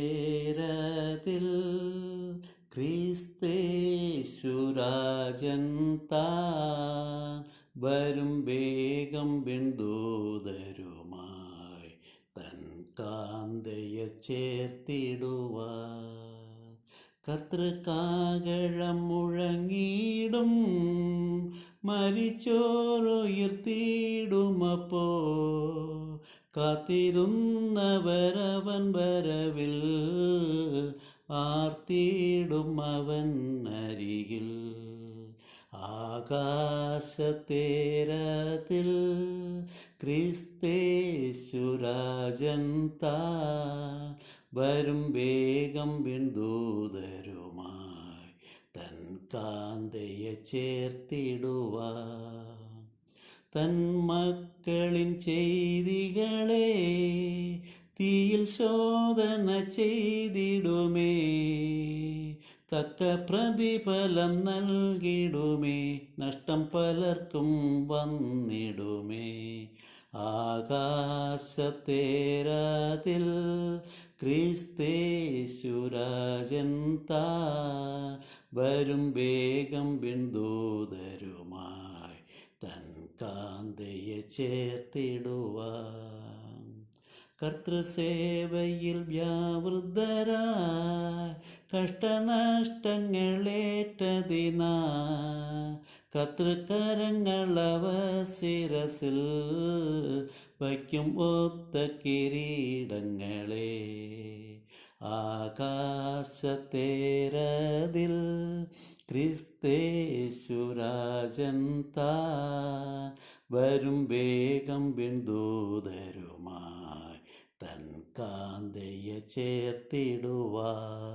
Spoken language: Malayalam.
ആകാശത്തേരതിൽ ക്രിസ്തേശുരാജൻ താൻ വരും വേഗം ബിന്ദൂതരുമായി തൻ കാന്തയെ ചേർത്തിടുവാൻ കർത്തൃകാകഴം മുഴങ്ങിയിടും മരിച്ചോരുയർത്തിയിടുമപ്പോ കാത്തിരുന്നവരവൻ വരവിൽ ആർത്തിയിടും അവൻ അരികിൽ ആകാശത്തേരത്തിൽ ക്രിസ്തേശുരാജൻ താൻ വരും വേഗം ബിന്ദൂതരുമായി തൻ കാന്തയെ ചേർത്തിടുവാൻ തൻ മക്കളിൻ ചെയ്തികളെ തീയിൽ ശോധന ചെയ്തിടുമേ തക്ക പ്രതിഫലം നൽകിടുമേ നഷ്ടം പലർക്കും വന്നിടുമേ ആകാശത്തേരതിൽ ക്രിസ്തേശുരാജൻ താൻ വരും വേഗം ബിന്ദൂതരുമായി തൻ കാന്തയെ ചേർത്തിടുവാൻ കർത്തൃസേവയിൽ വ്യാവൃതരായി കഷ്ടനഷ്ടങ്ങളേറ്റതിനാ കർത്തൃകരങ്ങളവ ശിരസിൽ വയ്ക്കും ഒത്ത കിരീടങ്ങളെ ആകാശത്തേരതിൽ ക്രിസ്തേശുരാജൻ താൻ വരും വേഗം ബിന്ദൂതരുമായി തൻ കാന്തയെ ചേർത്തിടുവാൻ